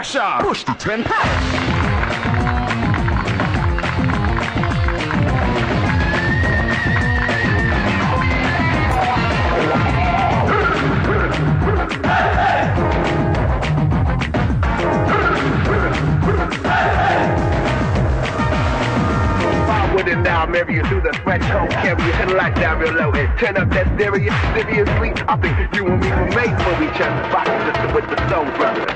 pressure. Push the trend. With it now, marry you through the threshold, carry your head like down real low, and turn up that stereo, seriously. I think you and me were made for each other. Rock sister with the soul brother.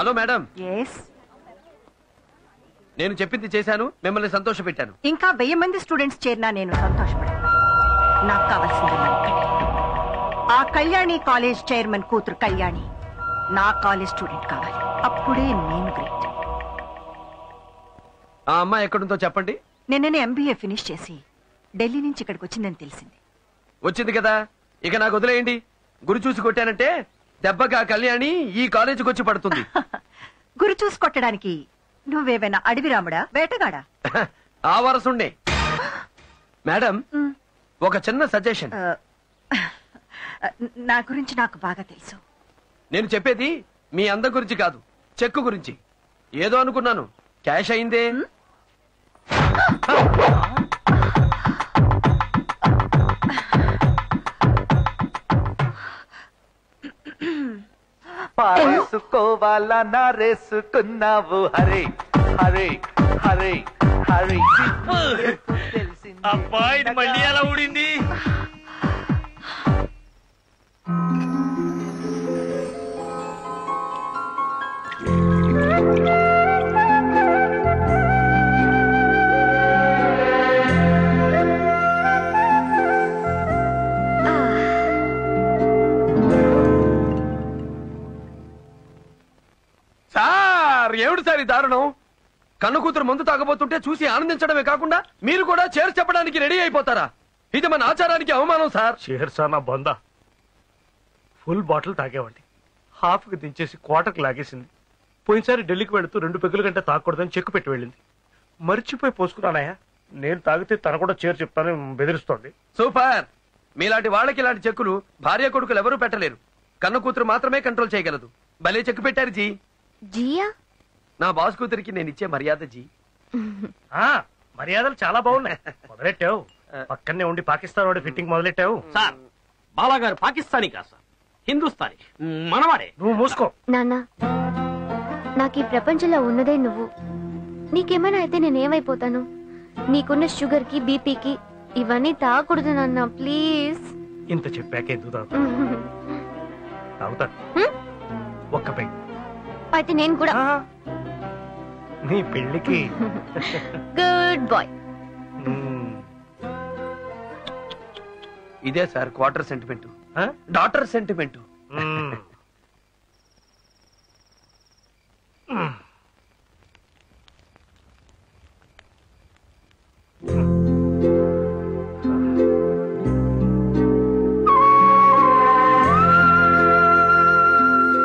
Hello madam. yes నేను చెప్పింది చేశాను, మిమ్మల్ని సంతోషపెట్టాను. ఇంకా 1000 మంది students చేరినా నేను సంతోషపడాను. నాకు కావాల్సింది ఆ కళ్యాణి కాలేజ్ చైర్మన్ కూతురు కళ్యాణి నా కాలేజ్ స్టూడెంట్ కావాలి. అప్పుడే నేను గ్రేట్. ఆ అమ్మాయి ఎక్కడుందో చెప్పండి. నిన్ననే MBA ఫినిష్ చేసి ఢిల్లీ నుంచి ఇక్కడికి వచ్చిందని తెలిసింది. వచ్చింది కదా, ఇక నాకు వదిలేయండి. గురి చూసి కొట్టానంటే దెబ్బగా కళ్యాణి ఈ కాలేజీకి వచ్చి పడుతుంది. గురి చూసి కొట్టడానికి నువ్వేమైనా అడవి రాముడా, వేటగాడా? ఆ వరసుండే. మేడం, ఒక చిన్న సజెషన్. నా గురించి నాకు బాగా తెలుసు. నేను చెప్పేది మీ అందం గురించి కాదు, చెక్కు గురించి. ఏదో అనుకున్నాను, క్యాష్ అయిందే. పారేసుకోవాలా నారేసుకున్నావు హరే హరే హరే హరే. అబ్బా ఇది మళ్ళీ ఎలా ఊడింది? సార్, ఏమిటి సార్ ఈ దారుణం? కన్ను కూతురు మందు తాగబోతుంటే చూసి ఆనందించడమే కాకుండా మీరు కూడా చేర్చి చెప్పడానికి రెడీ అయిపోతారా? ఇది మన ఆచారానికి అవమానం సార్. చేర్సా నా బొందా. ఫుల్ బాటిల్ తాగేవాడి, హాఫ్కి దించేసి క్వార్టర్కి లాగేసింది. పోయినసారి ఢిల్లీకి వెళుతూ 2 పెగ్గుల కంటే తాగకూడదని చెక్కు పెట్టి వెళ్ళింది. మర్చిపోయి పోసుకున్నానయ్యా. నేను తాగితే తన కూడా చేరు చెప్తానని బెదిరిస్తోంది. సూపర్. మీలాంటి వాళ్ళకి ఇలాంటి చెక్కులు భార్య కొడుకులు ఎవరూ పెట్టలేరు. కన్ను కూతురు మాత్రమే కంట్రోల్ చేయగలదు. భలే చెక్కు పెట్టారు జీ. జియా, నా బాస్ కూతురికి నేను ఇచ్చే మర్యాద జీ. మర్యాదలు చాలా బాగున్నాయి. మొదలెట్టావు, పక్కనే ఉండి పాకిస్తాన్ వాడి ఫిట్టింగ్ మొదలెట్టావు. సార్, బాలాగారు పాకిస్తానీ కాదు సార్, హిందుస్థానీ, మనవాడే. నువ్వు మూసుకో. నాన్న, నాకు ఈ ప్రపంచంలో ఉన్నదే నువ్వు. నీకేమైనా అయితే నేనేమైపోతాను? నీకున్న షుగర్ కి, బీపీకి ఇవన్నీ తాగకూడదు నాన్న, ప్లీజ్. ఇంత చెప్పాక ఎందుకు తాగుతాను? ఒక్క పెగ్. అయితే నేను కూడా. నీ పెళ్లికి. Good bye. ఇదే sir quarter sentiment, daughter sentiment.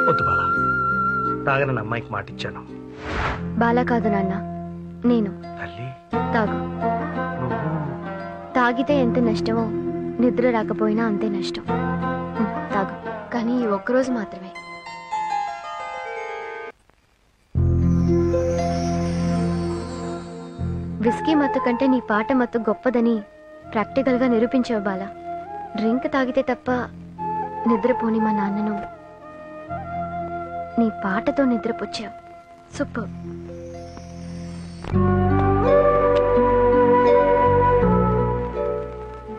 వద్దు బాలా, తాగనని అమ్మాయికి మాటిచ్చాను. బాలా కాదు నాన్న, నేను. తల్లి, తాగు. తాగితే ఎంత నష్టమో నిద్ర రాకపోయినా అంతే నష్టం. తాగు, కానీ ఈ ఒక్కరోజు మాత్రమే. విస్కీ మత్తు కంటే నీ పాట మత్తు గొప్పదని ప్రాక్టికల్ గా నిరూపించావు బాలా. డ్రింక్ తాగితే తప్ప నిద్రపోని మా నాన్నను నీ పాటతో నిద్రపుచ్చావు. సూపర్.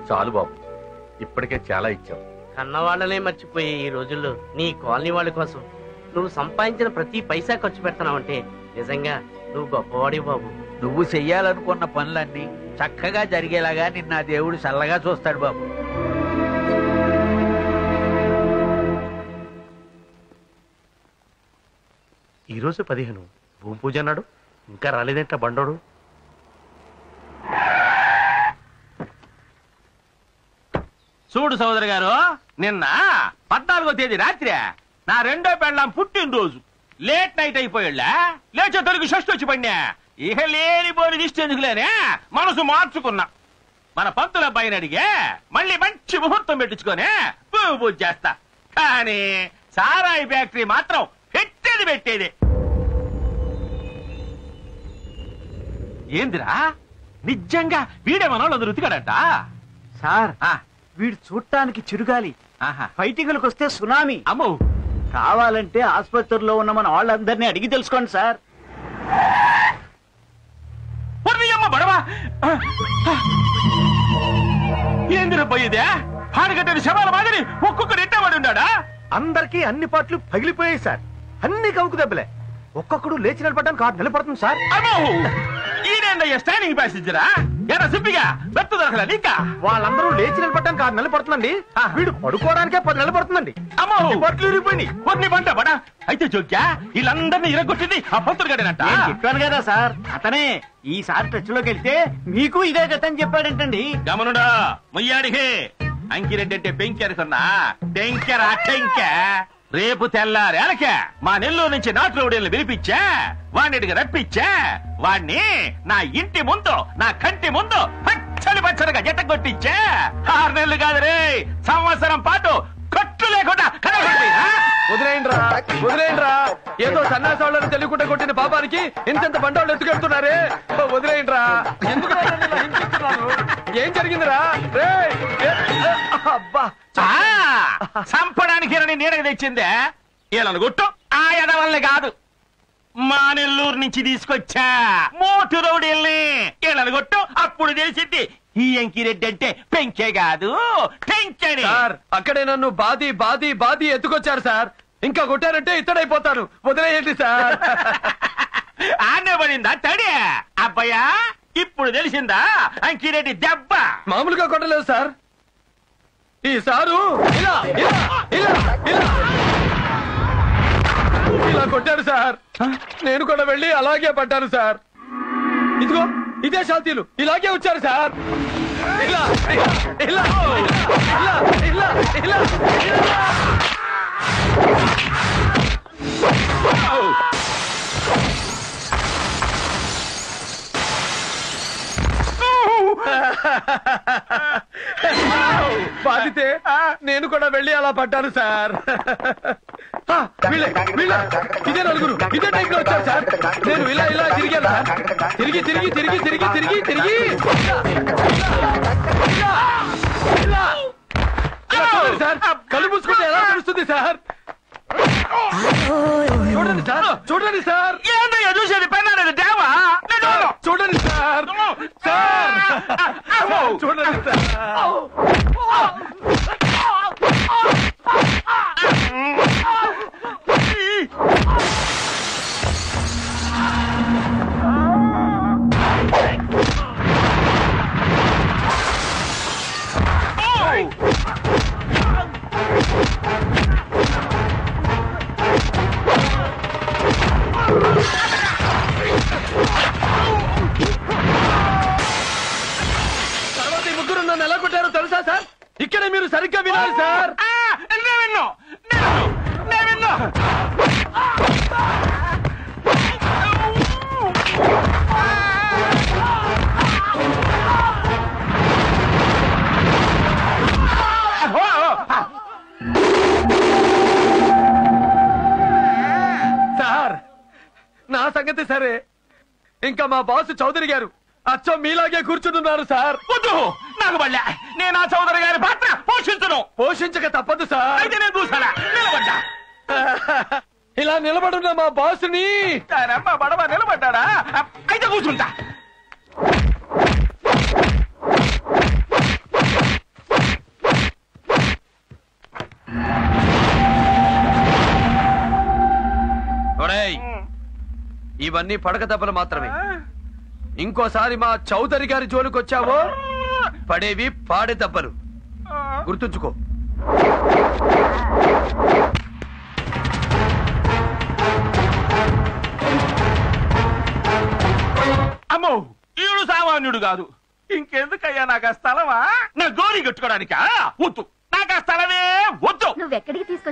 చాలు బాబు, ఇప్పటికే చాలా ఇచ్చావు. కన్నవాళ్ళనే మర్చిపోయే ఈ రోజుల్లో నీ కాలనీ వాళ్ళ కోసం నువ్వు సంపాదించిన ప్రతి పైసా ఖర్చు పెడతానంటే నిజంగా నువ్వు గొప్పవాడి బాబు. నువ్వు చెయ్యాలనుకున్న పనులన్నీ చక్కగా జరిగేలాగా నిన్న దేవుడు చల్లగా చూస్తాడు బాబు. ఈరోజు 15 భూమి పూజ అన్నాడు, ఇంకా రాలేదేంట బండోడు. చూడు సోదరు గారు, నిన్న 14వ తేదీ రాత్రి నా రెండో పెళ్ళాం పుట్టినరోజు. లేట్ నైట్ అయిపోయాళ్ళా, లేచే తొలగి షష్టి వచ్చి పడినా. ఇక లేనిపోని దిష్టి ఎందుకులేనే మనసు మార్చుకున్నా. మన పంతుల అబ్బాయిని అడిగే మళ్ళీ మంచి ముహూర్తం పెట్టించుకొని పూజ చేస్తా. కానీ సారాయి ఫ్యాక్టరీ మాత్రం పెట్టేది. ఏందిరా, నిజంగా వీడే మనోళ్ళు రుతికాడట సార్. వీడు చూడటానికి చిరుగాలి, ఫైటింగ్లకు వస్తే సునామీ. అమ్మో, కావాలంటే ఆసుపత్రిలో ఉన్న మన వాళ్ళందరినీ అడిగి తెలుసుకోండి సార్. అమ్మ బడవా, ఏందిరబ్బా ఇదే? పాడగట్టని శవాల మాదిరి ఒక్కొక్కరు ఎట్టబడి ఉన్నాడా? అందరికీ అన్ని పాటలు పగిలిపోయాయి సార్. అన్ని కవుకు దెబ్బలే. ఒక్కొక్కడు లేచి నిలబడడానికి 6 నెలలు పడుతుంది సార్. అమ్మో, ఈడేందయ్యా స్టాండింగ్ ప్యాసింజరా? ఎరా సిప్పిగా బెత్తు దొరకలా నీకా? వాళ్ళందరూ లేచి నిలబడడానికి 6 నెలలు పడుతుందండి. వీడు పడుకోవడానికే 10 నెలలు పడుతుందండి. అమ్మో, బట్టలు ఇరిగిపోయినాయి. కొన్ని పంట పడా. అయితే జోక్యా వీళ్ళందరినీ ఇరగొట్టింది ఆ పంతులు గడేనంట. చెప్పాను కదా సార్, అతనే. ఈసారి టచ్ లోకి వెళ్తే మీకు ఇదే గతని చెప్పాడంటండి. గమనుడా ముయ్యాడికి అంకిరెడ్డి అంటే పెంకెరుకున్నా టెంకెరా టెంక. రేపు తెల్లారేలకే మా నెల్లూరు నుంచి నాటు రౌడీలను పిలిపించా, వాడికి రప్పించా. వాణ్ణి నా ఇంటి ముందు, నా కంటి ముందు పచ్చడిగా జట్ట కొట్టించా. 6 నెలలు కాదు రే, సంవత్సరం పాటు కట్టు లేకుండా వదిలేయండిరా. ఏదో సన్నాసాలను తెలియకుండా కొట్టిన పాపానికి ఇంత బండవాళ్ళు ఎత్తుకెళ్తున్నారే. వదిలేయండిరా. ఎందుకు ఏం జరిగిందిరా? అబ్బా, చంపడానికి నీడకి తెచ్చిందే వీళ్ళను గుట్టు. ఆ ఎదవల్ని కాదు, మా నెల్లూరు నుంచి తీసుకొచ్చా మోటు రౌడీల్ని. వీళ్ళను గుట్టు, అప్పుడు తెలిసింది ఈ అంకిరెడ్డి అంటే పెంకే కాదు టెంకెని. సార్, అక్కడే నన్ను బాది ఎత్తుకొచ్చారు సార్. ఇంకా కొట్టారంటే ఇత్తడైపోతాను. వదిలేయండి సార్. ఆనే పడిందా తడి? అబ్బాయా, ఇప్పుడు తెలిసిందా అంకిరెడ్డి దెబ్బ? మామూలుగా కొట్టలేదు సార్, ఈసారు ఇలా కొట్టారు సార్. నేను కూడా వెళ్ళి అలాగే పడ్డాను సార్. ఇదిగో ఇదే శాంతిలు ఇలాగే వచ్చారు సార్. ఇలా ఇలా ఇలా ఇలా ఇలా ఇలా. బాధితే నేను కూడా వెళ్ళి అలా పడ్డాను సార్. ఇదే నలుగురు ఇదే టైప్ లో వచ్చారు సార్. నేను ఇలా తిరిగాను సార్. తిరిగి సార్. కళ్ళు మూసుకుంటే ఎలా తెలుస్తుంది సార్? చూడండి సార్. ఏందయ్యా చూసేది? పెన్నాడు దేవా. చూడండి సార్. చూడండి సార్. తర్వాత ఈ ముగ్గురు నన్ను ఎలా కొట్టారో తెలుసా సార్? ఇక్కడే మీరు సరిగ్గా వినాలి సార్. విన్నా. సార్, నా సంగతి సరే, ఇంకా మా బాస్ చౌదరి గారు అచ్చం మీలాగే కూర్చుంటున్నారు సార్. వద్దు, నాకు మళ్ళా నేను ఆ చౌదరి గారి పాత్ర పోషించక తప్పదు సార్. అయితే నేను చూసాడా నిలబడ్డా. ఇలా నిలబడున్న మా బాసుని బడవ నిలబడ్డా. అయితే కూర్చుంటా. ఇవన్నీ పడక దెబ్బలు మాత్రమే. ఇంకోసారి మా చౌదరి గారి జోలికి వచ్చావో పడేవి పాడే దెబ్బలు. గుర్తుంచుకో. అమ్మో, ఈడు సామాన్యుడు కాదు. ఇంకెందుకయ్యా నాకు ఆ స్థలమా? నా గోరి కట్టుకోవడానికా? వద్దు. నాకు ఆ స్థలమే వద్దు. నువ్వెక్కడికి తీసుకొచ్చి